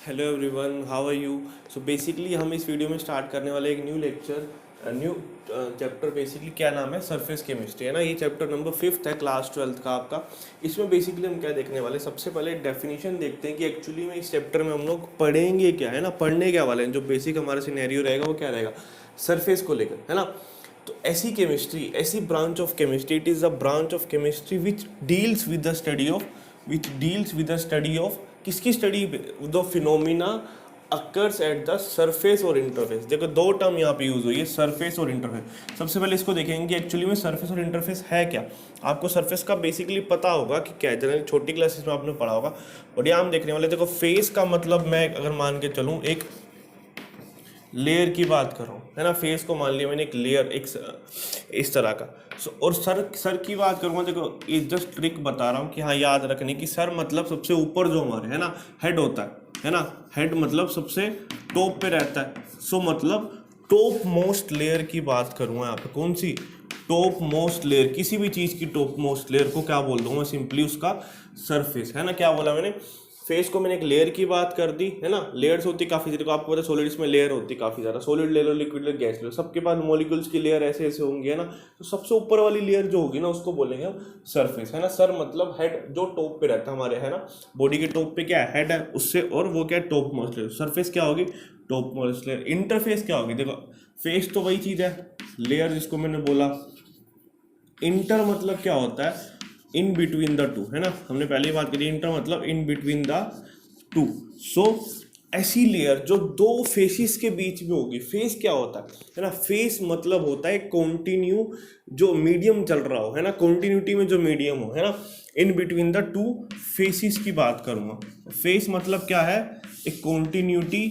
Hello everyone, how are you. So basically हम इस video में स्टार्ट करने वाले एक new lecture, new chapter. Basically क्या नाम है, सरफेस केमिस्ट्री है ना। ये चैप्टर नंबर 5th है क्लास 12th का आपका। इसमें बेसिकली हम क्या देखने वाले, सबसे पहले डेफिनेशन देखते हैं कि एक्चुअली में इस चैप्टर में हम लोग पढ़ेंगे क्या, है ना, पढ़ने क्या वाले हैं। जो बेसिक हमारा सिनेरियो रहेगा वो क्या रहेगा, सरफेस को लेकर, है ना। तो ऐसी केमिस्ट्री, ऐसी branch of chemistry, it is a branch of chemistry which deals with the study of, किसकी study, the phenomena occurs at the surface और इंटरफेस। देखो दो टर्म यहाँ पे यूज हुई है, सरफेस और इंटरफेस। सबसे पहले इसको देखेंगे कि एक्चुअली में सरफेस और इंटरफेस है क्या। आपको सरफेस का बेसिकली पता होगा कि क्या है, जनरली छोटी क्लासेस में आपने पढ़ा होगा। और यहाँ हम देखने वाले, देखो फेस का मतलब, मैं अगर मान के चलूँ एक लेयर की बात कर रहा हूँ, है ना। फेस को मान लिया मैंने एक लेयर, एक इस तरह का। और सर की बात करूँगा, देखो ये जस्ट ट्रिक बता रहा हूँ कि हाँ याद रखने की। सर मतलब सबसे ऊपर जो हमारे, है ना, हेड होता है ना। हेड मतलब सबसे टॉप पे रहता है। सो मतलब टॉप मोस्ट लेयर की बात करूँगा यहाँ पे। कौन सी टॉप मोस्ट लेयर, किसी भी चीज़ की टॉप मोस्ट लेयर को क्या बोल दूँगा, सिंपली उसका सरफेस, है ना। क्या बोला मैंने, फेस को मैंने एक लेयर की बात कर दी, है ना। लेयर्स होती काफ़ी सारी, आपको पता है सॉलिड्स में लेयर होती काफ़ी ज़्यादा। सॉलिड ले लो, लिक्विड ले लो, गैस ले लो, सबके पास मॉलिक्यूल्स की लेयर ऐसे ऐसे होंगी, है ना। तो सबसे ऊपर वाली लेयर जो होगी ना, उसको बोलेंगे हम सरफेस, है ना। सर मतलब हेड, जो टॉप पे रहता है हमारे, है ना। बॉडी के टॉप पे क्या है, हेड है उससे, और वो क्या है, टॉप मोस्ट लेयर। सरफेस क्या होगी, टॉप मोस्ट लेयर। इंटरफेस क्या होगी, देखो फेस तो वही चीज़ है, लेयर जिसको मैंने बोला। इंटर मतलब क्या होता है, इन बिटवीन द टू, है ना। हमने पहले ही बात करी, इंटर मतलब इन बिटवीन द टू। सो ऐसी लेयर जो दो फेसिस के बीच में होगी। फेस क्या होता है ना, फेस मतलब होता है कॉन्टिन्यू, जो मीडियम चल रहा हो, है ना, कॉन्टिन्यूटी में जो मीडियम हो, है ना। In between the two faces की बात करूंगा। फेस मतलब क्या है, एक कॉन्टिन्यूटी,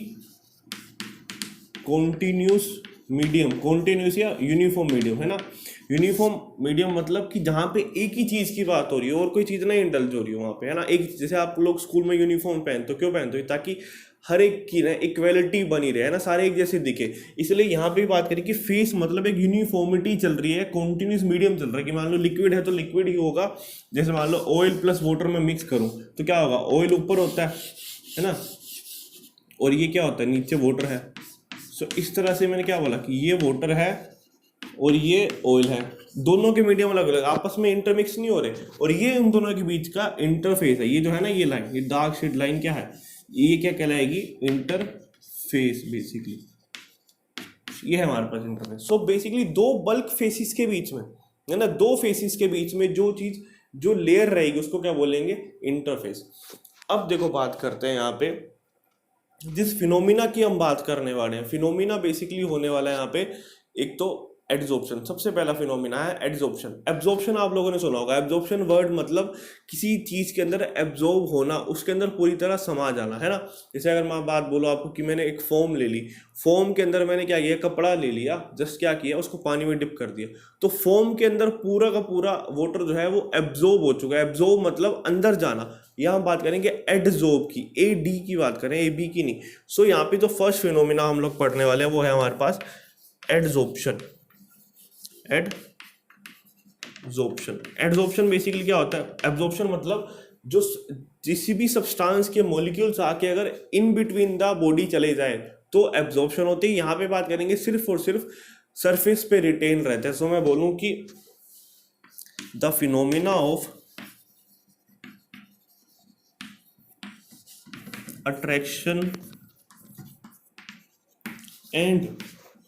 कॉन्टिन्यूस मीडियम, कॉन्टिन्यूस या यूनिफॉर्म मीडियम, है ना। यूनिफॉर्म मीडियम मतलब कि जहाँ पे एक ही चीज़ की बात हो रही है और कोई चीज़ नहीं इंडल्ज हो रही हो वहाँ पे, है ना। एक जैसे आप लोग स्कूल में यूनिफॉर्म पहनते हो, क्यों पहनते हो, ताकि हर एक की ना इक्वेलिटी बनी रहे, है ना, सारे एक जैसे दिखे। इसलिए यहाँ पे बात करें कि फेस मतलब एक यूनिफॉर्मिटी चल रही है, कॉन्टिन्यूस मीडियम चल रहा है। कि मान लो लिक्विड है तो लिक्विड ही होगा। जैसे मान लो ऑयल प्लस वाटर में मिक्स करूँ तो क्या होगा, ऑयल ऊपर होता है ना, और ये क्या होता है, नीचे वाटर है। सो इस तरह से मैंने क्या बोला कि ये वाटर है और ये ऑयल है। दोनों के मीडियम अलग अलग, आपस में इंटरमिक्स नहीं हो रहे। और ये उन दोनों के बीच का इंटरफेस है। ये जो है ना, ये लाइन, ये डार्क शेड लाइन क्या है, ये क्या कहलाएगी, इंटरफेस बेसिकली। ये है हमारे पास इंटरफेस। सो बेसिकली दो बल्क फेसिस के बीच में, है ना, दो फेसिस के बीच में जो चीज, जो लेयर रहेगी उसको क्या बोलेंगे, इंटरफेस। अब देखो बात करते हैं यहाँ पे जिस फिनोमिना की हम बात करने वाले हैं। फिनोमिना बेसिकली होने वाला है यहाँ पे, एक तो एड्जॉर्प्शन। सबसे पहला फिनोमिना है एड्जॉर्प्शन। एब्जॉर्प्शन आप लोगों ने सुना होगा। एब्जॉर्प्शन वर्ड मतलब किसी चीज के अंदर एब्जॉर्ब होना, उसके अंदर पूरी तरह समा जाना, है ना। जैसे अगर मैं बात बोलूँ आपको कि मैंने एक फॉर्म ले ली, फॉर्म के अंदर मैंने क्या किया, कपड़ा ले लिया, जस्ट क्या किया, उसको पानी में डिप कर दिया, तो फॉर्म के अंदर पूरा का पूरा वाटर जो है वो एब्जॉर्ब हो चुका है। एब्जॉर्ब मतलब अंदर जाना। यहाँ हम बात करेंगे एडजॉर्ब की, ए डी की बात करें, ए बी की नहीं। सो यहाँ पे जो फर्स्ट फिनोमिना हम लोग पढ़ने वाले हैं वो है हमारे पास एडजॉर्प्शन। एडजॉर्प्शन, एडजॉर्प्शन बेसिकली क्या होता है, एब्जॉर्प्शन मतलब जो किसी भी सब्सटेंस के मॉलिक्यूल्स आके अगर इन बिटवीन द बॉडी चले जाए तो एब्जॉर्प्शन होती है। यहाँ पे बात करेंगे सिर्फ और सिर्फ सरफेस पे रिटेन रहता है। सो मैं बोलूँ कि the phenomena of attraction and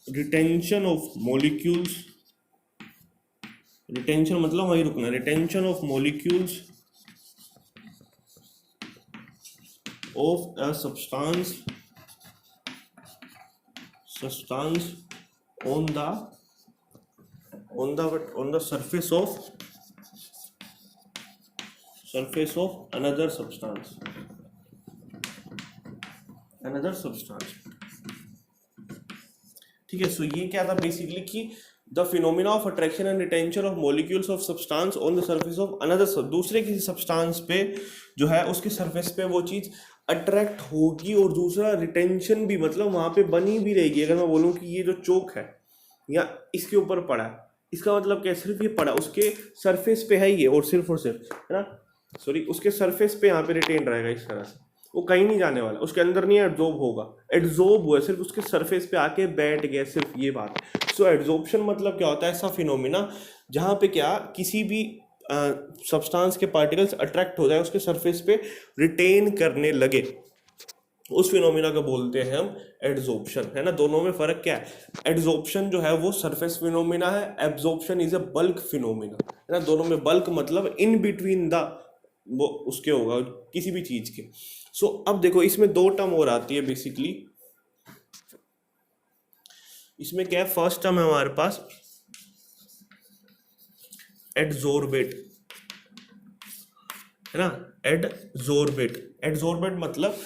retention of molecules, retention मतलब वही रुकना, retention of molecules of a substance on the surface of another substance, ठीक है। सो ये क्या था बेसिकली कि the phenomena of attraction and retention of molecules of substance on the surface of another, दूसरे किसी सब्सटेंस पे जो है उसके सरफेस पे वो चीज अट्रैक्ट होगी, और दूसरा रिटेंशन भी, मतलब वहां पे बनी भी रहेगी। अगर मैं बोलूँ कि ये जो चोक है या इसके ऊपर पड़ा है, इसका मतलब क्या, सिर्फ ये पड़ा उसके सरफेस पे है ये, और सिर्फ है ना, सॉरी, उसके सरफेस पे यहाँ पे रिटेन रहेगा इस तरह से। वो कहीं नहीं जाने वाला, उसके अंदर नहीं एड्जॉर्ब होगा, एड्जॉर्ब हुआ सिर्फ उसके सरफेस पे आके बैठ गया, सिर्फ ये बात है। सो एड्जॉर्प्शन मतलब क्या होता है, ऐसा फिनोमिना जहाँ पे क्या किसी भी सब्सटेंस के पार्टिकल्स अट्रैक्ट हो जाए, उसके सरफेस पे रिटेन करने लगे, उस फिनोमिना को बोलते हैं हम एड्जॉर्प्शन, है ना। दोनों में फर्क क्या है, एड्जॉर्प्शन जो है वो सरफेस फिनोमिना है, absorption is a bulk phenomena, है ना। दोनों में बल्क मतलब इन बिटवीन द वो उसके होगा किसी भी चीज के। सो अब देखो इसमें दो टर्म और आती है बेसिकली, इसमें क्या है, फर्स्ट टर्म है हमारे पास एडजोर्बेट, है ना। एडजोर्बेट, एडजोर्बेट मतलब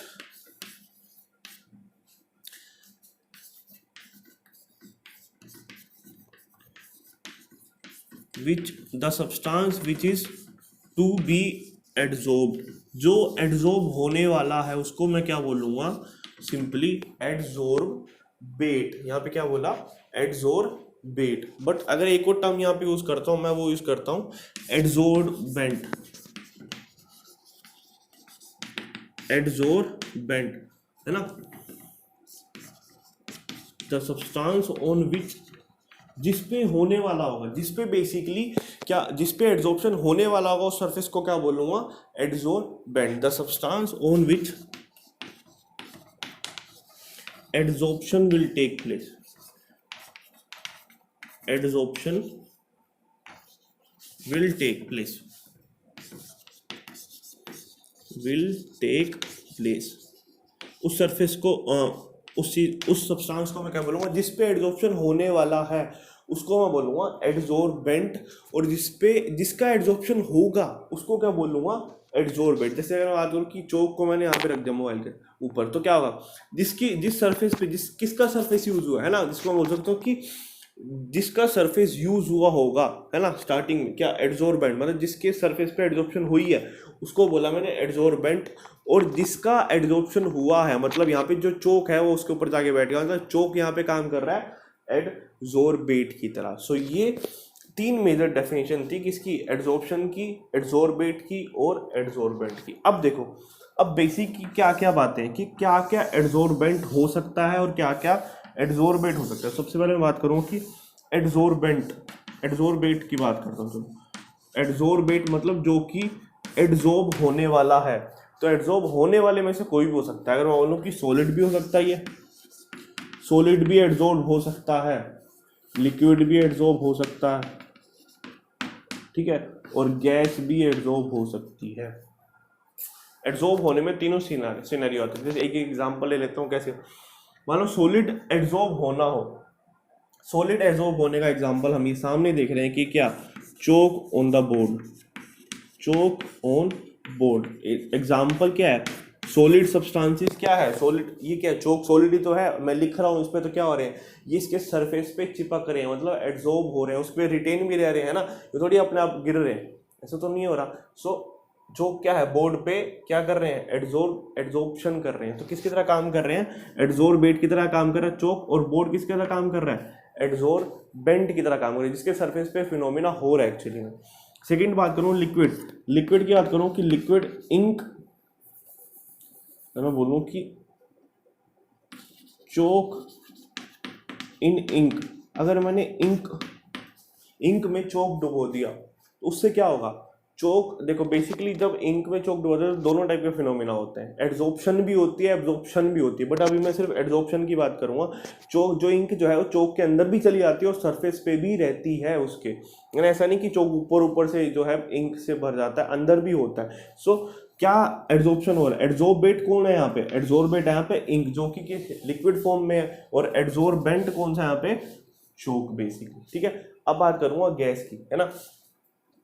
which the substance which is to be adsorbed, जो एड्जॉर्ब होने वाला है उसको मैं क्या बोलूंगा, सिंपली एड्जॉर्बेट। यहाँ पे क्या बोला, एड्जॉर्बेट। बट अगर एक और टर्म यहाँ पे यूज करता हूं मैं, वो यूज करता हूं एड्जॉर्बेंट, एड्जॉर्बेंट, है ना। द सब्सटेंस ऑन विच, जिसपे होने वाला होगा, जिसपे बेसिकली क्या, जिसपे एड्जॉर्प्शन होने वाला होगा उस सरफेस को क्या बोलूंगा, adsorbent. The substance on which adsorption will take place, adsorption will take place, will take place. उस सरफेस को उस सब्सटेंस को मैं क्या बोलूंगा, जिसपे एड्जॉर्प्शन होने वाला है उसको मैं बोलूंगा एड्जॉर्बेंट, और जिसका एड्जॉर्प्शन होगा उसको क्या बोलूंगा, एड्जॉर्बेट। जैसे अगर मैं बात करूँ कि चौक को मैंने यहाँ पे रख दिया मोबाइल के ऊपर, तो क्या होगा, जिस सरफेस पे किसका सरफेस यूज हुआ है ना, जिसको मैं बोल सकता हूँ कि जिसका सरफेस यूज हुआ होगा, है ना, स्टार्टिंग में क्या, एड्जॉर्बेंट, मतलब जिसके सरफेस पे एड्जॉर्प्शन हुई है उसको बोला मैंने एड्जॉर्बेंट। और जिसका एड्जॉर्प्शन हुआ है मतलब यहाँ पे जो चोक है वो उसके ऊपर जाके बैठ गया, मतलब चोक यहाँ पे काम कर रहा है एड्जॉर्बेट की तरह। सो ये तीन मेजर डेफिनेशन थी किसकी, एड्जॉर्प्शन की, एड्जॉर्बेट की और एड्जॉर्बेंट की। अब देखो, अब बेसिक की क्या क्या बातें हैं कि क्या क्या एड्जॉर्बेंट हो सकता है और क्या क्या एड्जॉर्बेट हो सकता है। सबसे पहले मैं बात करूँ कि एड्जॉर्बेंट, एड्जॉर्बेट की बात करता हूँ। चलो, एड्जॉर्बेट मतलब जो कि एड्जॉर्ब होने वाला है, तो एड्जॉर्ब होने वाले में से कोई भी हो सकता है। अगर मैं बोलूँ कि सॉलिड भी हो सकता है, ये सॉलिड भी एड्जॉर्ब हो सकता है, लिक्विड भी एड्जॉर्ब हो सकता है, ठीक है, और गैस भी एड्जॉर्ब हो सकती है। एड्जॉर्ब होने में तीनों सिनेरियो आते हैं। जैसे एक एग्जांपल ले लेता हूँ, कैसे, मान लो सॉलिड एड्जॉर्ब होना हो, सॉलिड एड्जॉर्ब होने का एग्जांपल हम ये सामने देख रहे हैं कि क्या, chalk on the board, chalk on board. Example क्या है, सॉलिड सब्सटेंसेस क्या है, सॉलिड, ये क्या, चोक सॉलिड ही तो है, मैं लिख रहा हूँ इस पर, तो क्या हो रहे हैं, ये इसके सरफेस पे चिपक रहे हैं, मतलब एड्जॉर्ब हो रहे हैं, उस पर रिटेन भी रह रहे हैं ना, ये थोड़ी अपने आप गिर रहे हैं, ऐसा तो नहीं हो रहा। सो चोक क्या है, बोर्ड पे क्या कर रहे हैं, एड्जॉर्प्शन कर रहे हैं। तो किसकी तरह काम कर रहे हैं, एड्जॉर्बेट की तरह काम कर रहा है चोक, और बोर्ड किसकी तरह काम कर रहा है, एड्जॉर्बेंट की तरर काम कर रहा है, जिसके सरफेस पे फिनोमिना हो रहा है एक्चुअली में। सेकेंड बात करूँ लिक्विड, लिक्विड की बात करूँ कि लिक्विड इंक, मैं बोलूँ कि चोक इन इंक, अगर मैंने इंक में चोक डुबो दिया तो उससे क्या होगा, चोक, देखो बेसिकली जब इंक में चोक डुबोते हैं तो दोनों टाइप के फिनोमिना होते हैं, एड्जॉर्प्शन भी होती है, एब्जॉर्प्शन भी होती है, बट अभी मैं सिर्फ एड्जॉर्प्शन की बात करूंगा। चोक, जो इंक जो है वो चोक के अंदर भी चली जाती है और सरफेस पे भी रहती है उसके, यानी ऐसा नहीं कि चोक ऊपर से जो है इंक से भर जाता है, अंदर भी होता है। सो क्या एड्जॉर्प्शन हो रहा है, एड्जॉर्बेट कौन है यहाँ पे, एड्जॉर्बेट यहाँ पे इंक जो कि लिक्विड फॉर्म में है, और एड्जॉर्बेंट कौन सा यहाँ पे, चोक बेसिकली, ठीक है। अब बात करूंगा गैस की, है ना।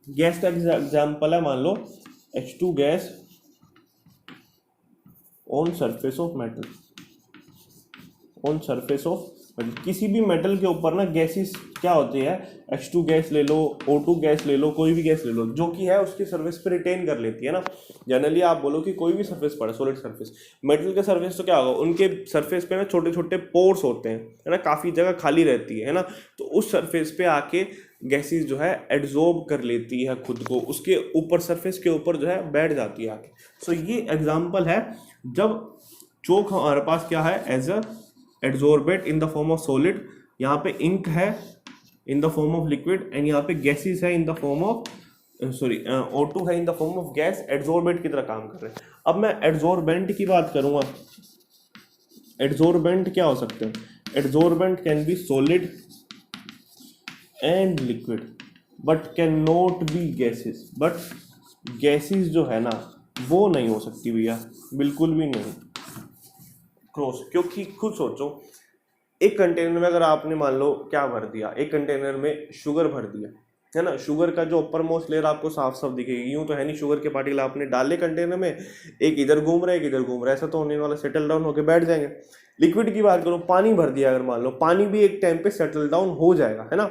गैस का एग्जाम्पल है, मान लो H2 gas on surface of metal, on surface of metal, किसी भी मेटल के ऊपर ना गैसेस क्या होती है, H2 गैस ले लो, O2 गैस ले लो, कोई भी गैस ले लो, जो कि है उसकी सरफेस पे रिटेन कर लेती है ना। जनरली आप बोलो कि कोई भी सरफेस पड़ा, सॉलिड सरफेस, मेटल के सरफेस तो क्या होगा, उनके सरफेस पे ना छोटे छोटे पोर्स होते हैं, है ना, काफ़ी जगह खाली रहती है ना, तो उस सरफेस पे आके गैसेस जो है एड्जॉर्ब कर लेती है खुद को, उसके ऊपर सरफेस के ऊपर जो है बैठ जाती है आके। सो ये एग्जांपल है जब चोक हमारे पास क्या है as a adsorbent in the form of solid, यहाँ पे इंक है in the form of liquid, and यहाँ पे गैसेस है in the form of O2 है in the form of gas, adsorbent की तरह काम कर रहे हैं। अब मैं एड्जॉर्बेंट की बात करूंगा, एड्जॉर्बेंट क्या हो सकते हैं? Adsorbent can be solid and liquid but can not be gases, but gases जो है ना वो नहीं हो सकती भैया, बिल्कुल भी नहीं क्रॉस। क्योंकि खुद सोचो, एक कंटेनर में अगर आपने मान लो क्या भर दिया, एक कंटेनर में शुगर भर दिया है ना, शुगर का जो अपर मोस्ट लेयर आपको साफ साफ दिखेगी, यूं तो है नहीं, शुगर के पार्टिकल आपने डाले कंटेनर में, एक इधर घूम रहा है एक इधर घूम रहा है, ऐसा तो होने वाला, सेटल डाउन होकर बैठ जाएंगे। लिक्विड की बात करो, पानी भर दिया अगर मान लो, पानी भी एक टाइम पे सेटल डाउन हो जाएगा है ना,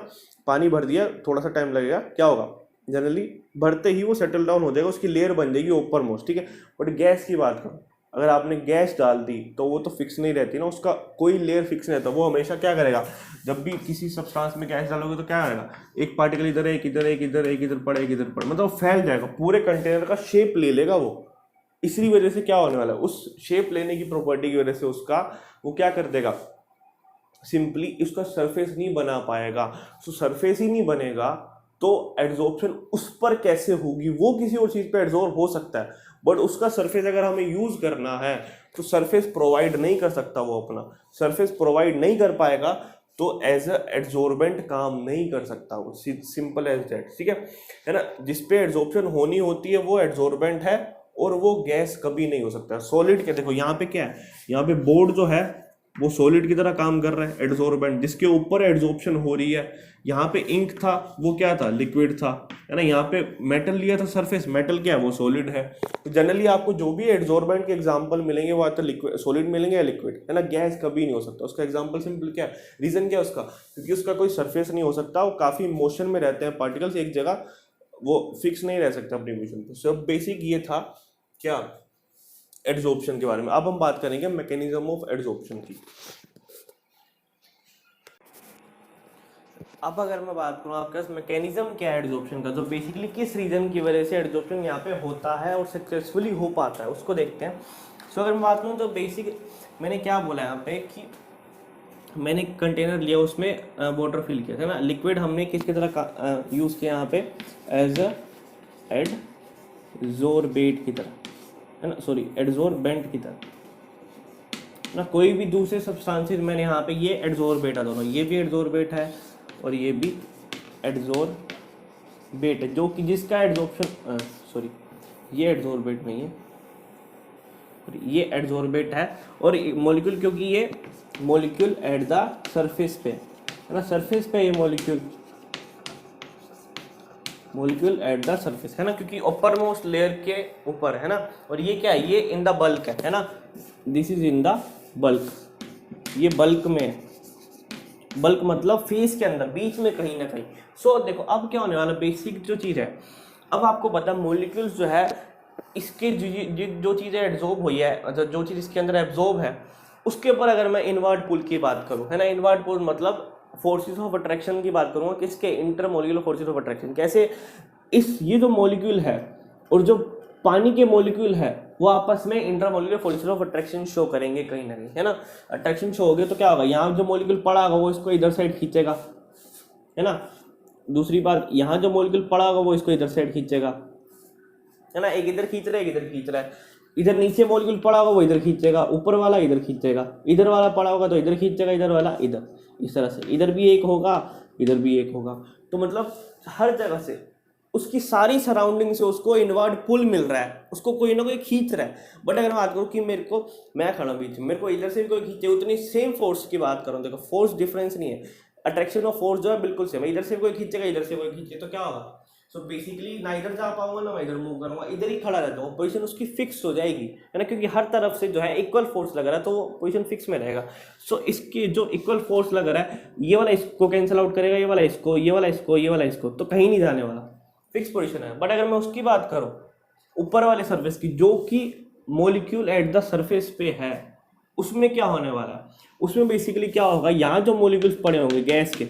पानी भर दिया थोड़ा सा टाइम लगेगा, क्या होगा जनरली भरते ही वो सेटल डाउन हो जाएगा, उसकी लेयर बन जाएगी ऊपर मोस्ट, ठीक है। बट गैस की बात करो, अगर आपने गैस डाल दी तो वो तो फिक्स नहीं रहती ना, उसका कोई लेयर फिक्स नहीं रहता, वो हमेशा क्या करेगा, जब भी किसी सब्सटेंस में गैस डालोगे तो क्या करेगा, एक पार्टिकल इधर है, एक इधर, एक इधर, एक इधर पड़े, एक इधर पड़े, मतलब फैल जाएगा, पूरे कंटेनर का शेप ले लेगा वो। इसी वजह से क्या होने वाला है, उस शेप लेने की प्रॉपर्टी की वजह से उसका वो क्या कर देगा, सिंपली उसका सरफेस नहीं बना पाएगा। तो सरफेस ही नहीं बनेगा तो एड्जॉर्प्शन उस पर कैसे होगी, वो किसी और चीज़ पे एड्जॉर्ब हो सकता है, बट उसका सरफेस अगर हमें यूज़ करना है तो सरफेस प्रोवाइड नहीं कर सकता, वो अपना सरफेस प्रोवाइड नहीं कर पाएगा, तो एज अ एड्जॉर्बेंट काम नहीं कर सकता वो, सिंपल एज दैट, ठीक है ना। जिसपे एड्जॉर्प्शन होनी होती है वो एड्जॉर्बेंट है, और वो गैस कभी नहीं हो सकता। सॉलिड के देखो यहाँ पे क्या है, यहाँ पे बोर्ड जो है वो सॉलिड की तरह काम कर रहा है, एड्जॉर्बेंट, जिसके ऊपर एड्जॉर्प्शन हो रही है। यहाँ पे इंक था, वो क्या था, लिक्विड था, है ना। यहाँ पे मेटल लिया था सरफेस, मेटल क्या है, वो सॉलिड है। तो जनरली आपको जो भी एड्जॉर्बेंट के एग्जांपल मिलेंगे वो आता लिक्विड, सॉलिड मिलेंगे या लिक्विड, है ना। गैस कभी नहीं हो सकता। उसका एग्जांपल सिंपल क्या है, रीजन क्या है उसका, क्योंकि उसका कोई सरफेस नहीं हो सकता, वो काफ़ी मोशन में रहते हैं पार्टिकल्स, एक जगह वो फिक्स नहीं रह सकता अपनी पोजीशन पे। सो बेसिक ये था क्या, एड्जॉर्प्शन के बारे में। अब हम बात करेंगे मैकेनिज्म ऑफ एड्जॉर्प्शन की। अब अगर मैं बात करूँ आपका मैकेनिज्म क्या है एड्जॉर्प्शन का, तो बेसिकली किस रीजन की वजह से एड्जॉर्प्शन यहाँ पे होता है और सक्सेसफुली हो पाता है, उसको देखते हैं। सो अगर मैं बात करूँ तो बेसिक मैंने क्या बोला यहाँ पे कि मैंने कंटेनर लिया, उसमें वाटर फिल किया था ना, लिक्विड हमने किसकी तरह का यूज़ किया यहाँ पे, एज अ एडजॉर्बेट की तरह, है ना, सॉरी एड्जॉर्बेंट की तरह ना। कोई भी दूसरे सब्सटेंसेस मैंने यहाँ पे, ये एड्जॉर्बेट है दोनों, ये भी एड्जॉर्बेट है और ये भी एड्जॉर्बेट है, जो कि जिसका एड्जॉर्प्शन सॉरी ये एड्जॉर्बेट नहीं है, ये एड्जॉर्बेट है। और मॉलिक्यूल, क्योंकि ये मॉलिक्यूल एट द सरफेस पे है ना, सरफेस पे ये मॉलिक्यूल एट द सरफेस है ना, क्योंकि अपर मोस्ट लेयर के ऊपर है ना। और ये क्या है, ये इन द बल्क है ना, this is in the bulk, ये बल्क में, बल्क मतलब फेस के अंदर बीच में कहीं ना कहीं। सो देखो अब क्या होने वाला, बेसिक जो चीज़ है, अब आपको पता मॉलिक्यूल्स जो है इसके जो चीज़ें एब्जॉर्ब हुई है, अच्छा जो चीज़ इसके अंदर एब्जॉर्ब है, उसके ऊपर अगर मैं इनवर्ड पुल की बात करूँ, है ना, इनवर्ड पुल मतलब फोर्सेस ऑफ अट्रैक्शन की बात करूँगा, किसके, inter molecular forces of attraction. कैसे, ये जो मॉलिक्यूल है और जो पानी के मॉलिक्यूल है वो आपस में inter molecular forces of attraction show करेंगे कहीं ना कहीं, है ना। अट्रैक्शन शो हो गया तो क्या होगा, यहाँ जो मॉलिक्यूल पड़ा होगा वो इसको इधर साइड खींचेगा, है ना। दूसरी बात, यहाँ जो मॉलिक्यूल पड़ा होगा वो इसको इधर साइड खींचेगा, है ना। एक इधर खींच रहा है, एक इधर खींच रहा है, इधर नीचे मॉलिक्यूल पड़ा होगा वो इधर खींचेगा, ऊपर वाला इधर खींचेगा, इधर वाला पड़ा होगा तो इधर खींचेगा, इधर वाला इधर, इस तरह से इधर भी एक होगा, इधर भी एक होगा। तो मतलब हर जगह से उसकी सारी सराउंडिंग से उसको इनवर्ड पुल मिल रहा है, उसको कोई ना कोई खींच रहा है। बट अगर बात करूँ कि मेरे को, मैं खड़ा बीच में, मेरे को इधर से भी कोई खींचे, उतनी सेम फोर्स की बात करूँ, देखो फोर्स डिफरेंस नहीं है, अट्रैक्शन ऑफ फोर्स जो है बिल्कुल सेम है, इधर से कोई खींचेगा, इधर से कोई खींचे तो क्या होगा। सो बेसिकली ना इधर जा पाऊंगा ना मैं इधर मूव करूंगा, इधर ही खड़ा रहता हूँ, पोजीशन उसकी फिक्स हो जाएगी, है ना, क्योंकि हर तरफ से जो है इक्वल फोर्स लग रहा है तो वो पोजीशन फिक्स में रहेगा। सो इसकी जो इक्वल फोर्स लग रहा है, ये वाला इसको कैंसिल आउट करेगा, ये वाला इसको, ये वाला इसको, ये वाला इसको, तो कहीं नहीं जाने वाला, फिक्स पोजीशन है। बट अगर मैं उसकी बात करूँ ऊपर वाले सरफेस की, जो कि मॉलिक्यूल एट द सरफेस पे है, उसमें क्या होने वाला है, उसमें बेसिकली क्या होगा, यहाँ जो मॉलिक्यूल्स पड़े होंगे गैस के,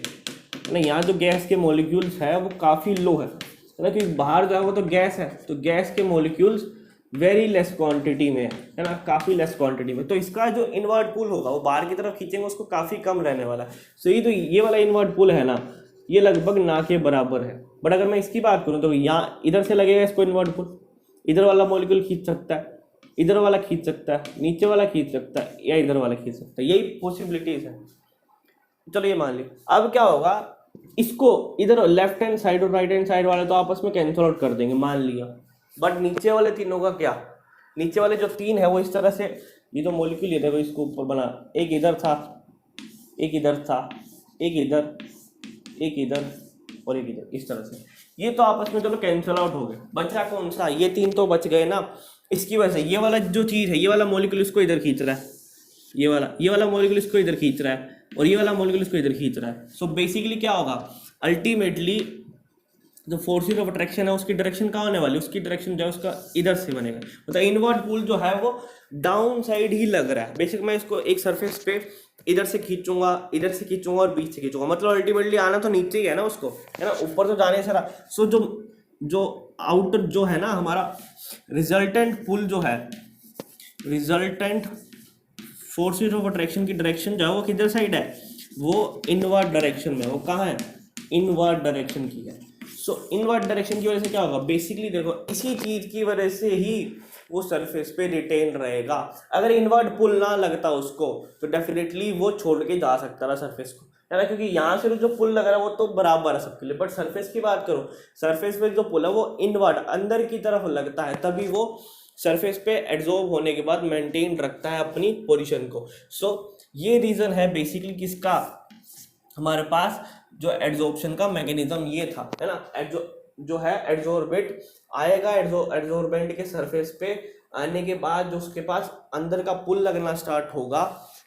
है ना। यहाँ जो गैस के मॉलिक्यूल्स है वो काफ़ी लो है ना, क्योंकि बाहर जो है वो तो गैस है, तो गैस के मॉलिक्यूल्स वेरी लेस क्वांटिटी में है ना, काफ़ी लेस क्वांटिटी में। तो इसका जो इनवर्ट पुल होगा वो बाहर की तरफ खींचेंगे उसको काफ़ी कम रहने वाला है। सो ये तो ये वाला इनवर्ट पुल है ना, ये लगभग ना के बराबर है। बट अगर मैं इसकी बात करूँ तो यहाँ इधर से लगेगा इसको इनवर्ट पुल, इधर वाला मॉलिक्यूल खींच सकता है, इधर वाला खींच सकता है, नीचे वाला खींच सकता है, या इधर वाला खींच सकता है, यही पॉसिबिलिटीज है। चलो ये मान लिया। अब क्या होगा, इसको इधर लेफ्ट हैंड साइड और राइट हैंड साइड वाले तो आपस में कैंसिल आउट कर देंगे, मान लिया। बट नीचे वाले तीनों का क्या, नीचे वाले जो तीन है वो इस तरह से, ये जो मॉलिक्यूल ये देखो इसको ऊपर बना, एक इधर था, एक इधर था, एक इधर, एक इधर और एक इधर, इस तरह से ये तो आपस में चलो कैंसिल आउट हो गए। बचा कौन सा, ये तीन तो बच गए ना। इसकी वजह से ये वाला जो चीज़ है, ये वाला मॉलिक्यूल इसको इधर खींच रहा है, ये वाला मॉलिक्यूल इसको इधर खींच रहा है, और ये वाला मॉलिक्यूल इसको इधर खींच रहा है। सो बेसिकली क्या होगा, अल्टीमेटली जो फोर्सेस ऑफ अट्रैक्शन है उसकी डायरेक्शन कहाँ होने वाली, उसकी डायरेक्शन जो है उसका इधर से बनेगा। मतलब इनवर्ट पुल जो है वो डाउन साइड ही लग रहा है। बेसिक मैं इसको एक सरफेस पे इधर से खींचूंगा, इधर से खींचूंगा और बीच से खींचूंगा, मतलब अल्टीमेटली आना तो नीचे ही है ना उसको, है ना, ऊपर तो जाने से रहा। सो जो आउटर जो है ना हमारा रिजल्टेंट पुल जो है, रिजल्टेंट फोर्सेस ऑफ अट्रैक्शन की डायरेक्शन जो है वो किधर साइड है, वो इनवर्ड डायरेक्शन में। वो कहाँ है, इनवर्ड डायरेक्शन की है। सो इनवर्ड डायरेक्शन की वजह से क्या होगा, बेसिकली देखो इसी चीज़ की वजह से ही वो सरफेस पे रिटेन रहेगा। अगर इनवर्ड पुल ना लगता उसको तो डेफिनेटली वो छोड़ के जा सकता था सरफेस को, है ना, क्योंकि यहाँ से जो पुल लग रहा है वो तो बराबर है सबके लिए। बट सरफेस की बात करो, सरफेस पे जो पुल है वो इनवर्ड अंदर की तरफ लगता है, तभी वो सरफेस पे एड्जॉर्ब होने के बाद मेंटेन रखता है अपनी पोजीशन को। सो ये रीज़न है बेसिकली किसका, हमारे पास जो एड्जॉर्प्शन का मैकेनिज्म ये था, है ना। जो है एड्जॉर्बेंट आएगा, एड्जॉर्बेंट के सरफेस पे आने के बाद जो उसके पास अंदर का पुल लगना स्टार्ट होगा,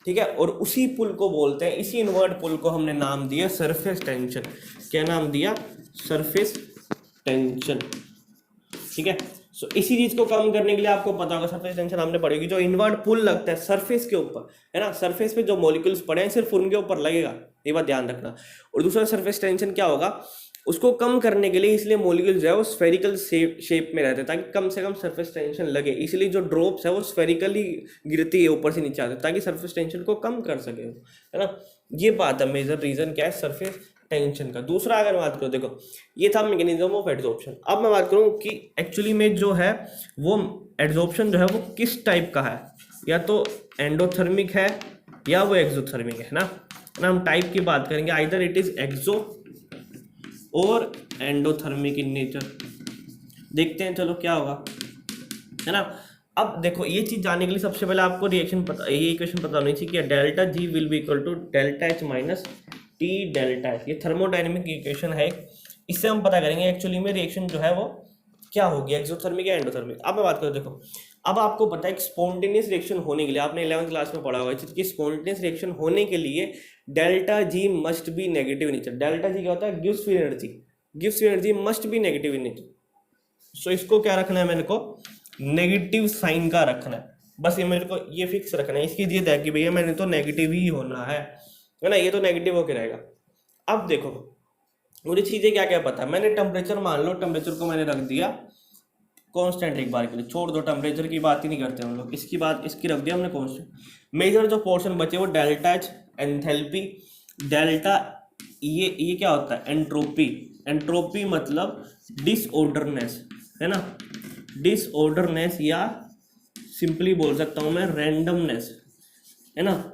ठीक है, और उसी पुल को बोलते हैं, इसी इनवर्ट पुल को हमने नाम दिया सरफेस टेंशन। क्या नाम दिया, सरफेस टेंशन, ठीक है। सो इसी चीज को कम करने के लिए आपको पता होगा सरफेस टेंशन हमने पढ़ेगी, जो इनवर्ट पुल लगता है सरफेस के ऊपर, है ना, सरफेस पे जो मॉलिक्यूल्स पड़े हैं सिर्फ उनके ऊपर लगेगा, ये बात ध्यान रखना। और दूसरा सरफेस टेंशन क्या होगा, उसको कम करने के लिए इसलिए मॉलिक्यूल्स है वो स्फेरिकल शेप में रहते हैं, ताकि कम से कम सरफेस टेंशन लगे। इसलिए जो ड्रॉप्स है वो स्फेरिकली गिरती है, ऊपर से नीचे आते हैं, ताकि सरफेस टेंशन को कम कर सके, है ना। ये बात है, मेजर रीजन क्या है सरफेस टेंशन का। दूसरा अगर बात करो, देखो ये था मैकेनिज्म ऑफ एड्जॉर्प्शन। अब मैं बात करूँ कि एक्चुअली में जो है वो एड्जॉर्प्शन जो है वो किस टाइप का है, या तो एंडोथर्मिक है या वो एक्सोथर्मिक है ना। हम टाइप की बात करेंगे, आइदर इट इज एक्सो और एंडोथर्मिक इन नेचर। देखते हैं चलो क्या होगा, है ना। अब देखो ये चीज जानने के लिए सबसे पहले आपको रिएक्शन पता, ये इक्वेशन पता होनी चाहिए कि delta G will be equal to delta H minus T delta H. ये थर्मोडायनेमिक इक्वेशन है, इससे हम पता करेंगे एक्चुअली में रिएक्शन जो है वो क्या होगी, एक्सोथर्मिक या एंडोथर्मिक। अब मैं बात करूँ, देखो अब आपको पता है स्पॉन्टेनियस रिएक्शन होने के लिए, आपने 11th क्लास में पढ़ा होगा कि स्पॉन्टेनियस रिएक्शन होने के लिए delta G must be negative nature. Delta G क्या होता है, gives free energy, gives energy must be negative in nature. So इसको क्या रखना है, मेरे को नेगेटिव साइन का रखना है, बस ये मेरे को ये फिक्स रखना है। इसकी जिद है कि भैया मैंने तो नेगेटिव ही होना है ना, ये तो नेगेटिव होके रहेगा। अब देखो मुझे चीज़ें क्या क्या पता है, मैंने टेम्परेचर मान लो, टेम्परेचर को मैंने रख दिया कांस्टेंट एक बार के लिए, छोड़ दो टेम्परेचर की बात ही नहीं करते हम लोग, इसकी बात इसकी रख दिया हमने कांस्टेंट। मेजर जो पोर्शन बचे वो डेल्टा एच, एंथैल्पी, डेल्टा ये क्या होता है, एंट्रोपी। एंट्रोपी मतलब डिसऑर्डरनेस, है ना, डिसऑर्डरनेस, या सिंपली बोल सकता हूँ मैं रैंडमनेस, है ना।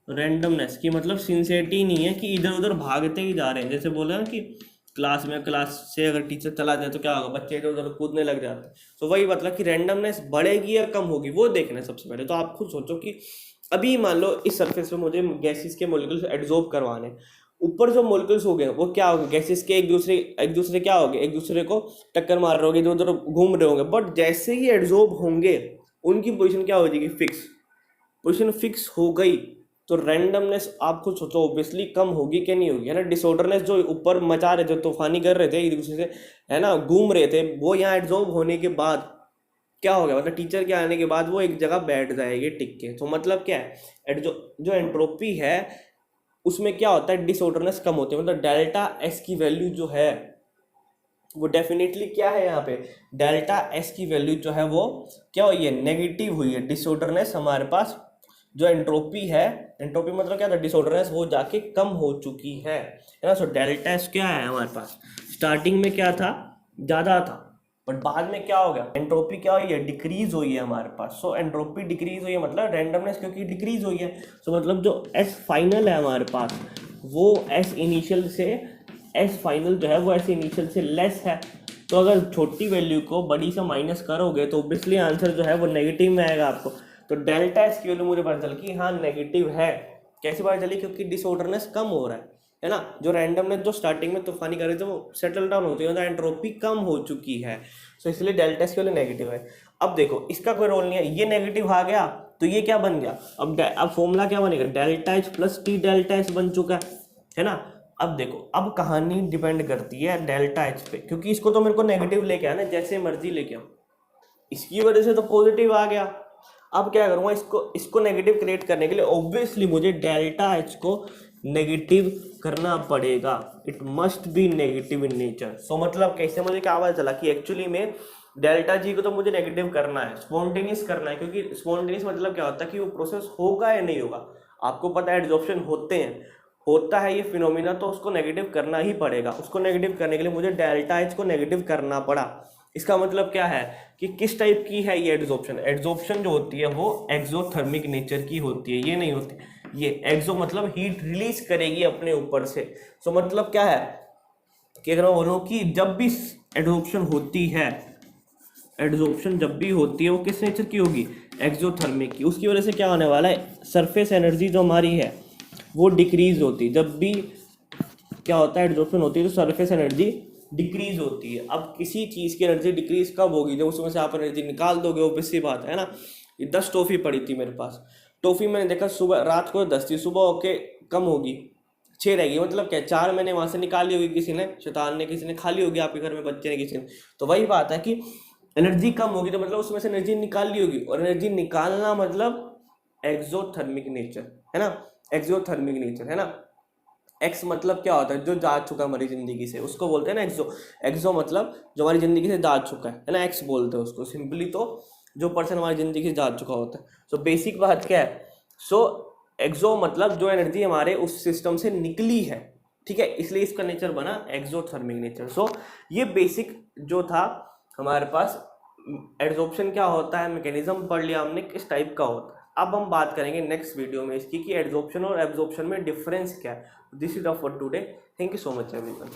रैंडमनेस की मतलब सिंसियरिटी नहीं है कि इधर उधर भागते ही जा रहे हैं, जैसे बोले ना कि क्लास से अगर टीचर चला जाए तो क्या होगा, बच्चे इधर उधर कूदने लग जाते हैं। तो वही मतलब कि रैंडमनेस बढ़ेगी या कम होगी वो देखना है सबसे पहले। तो आप खुद सोचो कि अभी मान लो इस सरफेस पे मुझे गैसेस के मॉलिक्यूल्स एड्जॉर्ब करवाने, ऊपर जो मॉलिक्यूल्स हो गए वो क्या हो गए, गैसेस के एक दूसरे क्या हो गए, एक दूसरे को टक्कर मार रहे होंगे, इधर उधर घूम रहे होंगे। बट जैसे ही एड्जॉर्ब होंगे उनकी पोजीशन क्या हो जाएगी, फिक्स। पोजीशन फिक्स हो गई तो रैंडमनेस आप खुद सोचो ऑब्वियसली कम होगी कि नहीं होगी, है ना। डिसऑर्डरनेस जो ऊपर मचा रहे थे, तूफानी कर रहे थे एक दूसरे से, है ना, घूम रहे थे, वो यहाँ एड्जॉर्ब होने के बाद क्या हो गया, मतलब टीचर के आने के बाद वो एक जगह बैठ जाएगी टिक के। तो मतलब क्या है, जो एंट्रोपी है उसमें क्या होता है, डिसऑर्डरनेस कम होती है, मतलब डेल्टा एस की वैल्यू जो है वो डेफिनेटली क्या है, यहाँ पे डेल्टा एस की वैल्यू जो है वो क्या हुई है, नेगेटिव हुई है। डिसऑर्डरनेस हमारे पास जो एंट्रोपी है, एंट्रोपी मतलब क्या था, डिसऑर्डरनेस, वो जाके कम हो चुकी है ना। सो डेल्टा एस क्या है हमारे पास, स्टार्टिंग में क्या था, ज़्यादा था, बट बाद में क्या हो गया, एंट्रोपी क्या हुई है, डिक्रीज हुई है हमारे पास। सो एंट्रोपी डिक्रीज हुई है मतलब रैंडमनेस क्योंकि डिक्रीज हुई है। सो मतलब जो एस फाइनल है हमारे पास वो एस इनिशियल से, एस फाइनल जो है वो एस इनिशियल से लेस है। तो अगर छोटी वैल्यू को बड़ी से माइनस करोगे तो ऑब्वियसली आंसर जो है वो नेगेटिव में आएगा आपको। तो डेल्टा एस की वैल्यू मुझे पता चल कि हाँ नेगेटिव है। कैसे पता चली, क्योंकि डिसऑर्डरनेस कम हो रहा है ना। जो रैंडमनेस जो स्टार्टिंग में तूफानी कर रहे थे वो सेटल डाउन होती है, मतलब एंट्रोपी कम हो चुकी है। सो इसलिए डेल्टा एस की वैल्यू नेगेटिव है। अब देखो इसका कोई रोल नहीं है, ये नेगेटिव आ गया तो ये क्या बन गया, अब फॉर्मूला क्या बनेगा, delta H plus T delta S बन चुका है ना। अब देखो, अब कहानी डिपेंड करती है डेल्टा एच पे, क्योंकि इसको तो मेरे को नेगेटिव लेके आना, जैसे मर्जी लेके आओ, इसकी वजह से तो पॉजिटिव आ गया। अब क्या करूँगा, इसको नेगेटिव क्रिएट करने के लिए ऑब्वियसली मुझे डेल्टा एच को नेगेटिव करना पड़ेगा। It must be negative in nature. So मतलब कैसे, मुझे क्या पता चला कि एक्चुअली में डेल्टा जी को तो मुझे नेगेटिव करना है, स्पॉन्टेनियस करना है, क्योंकि स्पॉन्टेनियस मतलब क्या होता है कि वो प्रोसेस होगा या नहीं होगा। आपको पता है एड्जॉर्प्शन होते हैं, होता है ये फिनोमिना, तो उसको नेगेटिव करना ही पड़ेगा। उसको नेगेटिव करने के लिए मुझे डेल्टा एच को नेगेटिव करना पड़ा। इसका मतलब क्या है कि किस टाइप की है ये एड्जॉर्प्शन। एड्जॉर्प्शन जो होती है वो एक्सोथर्मिक नेचर की होती है, ये नहीं होती। ये एक्सो मतलब हीट रिलीज करेगी अपने ऊपर से। सो मतलब क्या है कि अगर मैं बोलूँ कि जब भी एड्जॉर्प्शन होती है, एड्जॉर्प्शन जब भी होती है वो किस नेचर की होगी, एक्सोथर्मिक की। उसकी वजह से क्या होने वाला है, सरफेस एनर्जी जो हमारी है वो डिक्रीज होती है। जब भी क्या होता है, एड्जॉर्प्शन होती है तो सरफेस एनर्जी डिक्रीज होती है। अब किसी चीज़ की एनर्जी डिक्रीज कब होगी, जब उसमें से आप एनर्जी निकाल दोगे, ऑब्वियस सी बात है ना। 10 टॉफ़ी पड़ी थी मेरे पास, टॉफ़ी मैंने देखा सुबह, रात को 10 थी, सुबह होके कम होगी, 6 रहेगी, मतलब क्या 4 मैंने वहाँ से निकाली होगी, किसी ने, शैतान ने किसी ने खाली होगी, आपके घर में बच्चे ने किसी ने। तो वही बात है कि एनर्जी कम होगी तो मतलब उसमें से एनर्जी निकाल ली होगी, और एनर्जी निकालना मतलब एक्सोथर्मिक नेचर है ना, एक्सोथर्मिक नेचर है ना। एक्स मतलब क्या होता है, जो जा चुका है हमारी ज़िंदगी से, उसको बोलते हैं ना एक्सो। एक्सो मतलब जो हमारी ज़िंदगी से जा चुका है ना, एक्स बोलते हैं उसको सिंपली। तो जो पर्सन हमारी ज़िंदगी से जा चुका होता है। सो बेसिक बात क्या है, सो एक्सो मतलब जो एनर्जी हमारे उस सिस्टम से निकली है, ठीक है, इसलिए इसका नेचर बना एक्सोथर्मिक नेचर। सो ये बेसिक जो था हमारे पास, एड्जॉर्प्शन क्या होता है, मैकेनिज्म पढ़ लिया हमने किस टाइप का होता है। अब हम बात करेंगे नेक्स्ट वीडियो में इसकी कि एड्जॉर्प्शन और एब्जॉर्प्शन में डिफरेंस क्या है। This is all for today, thank you so much everyone.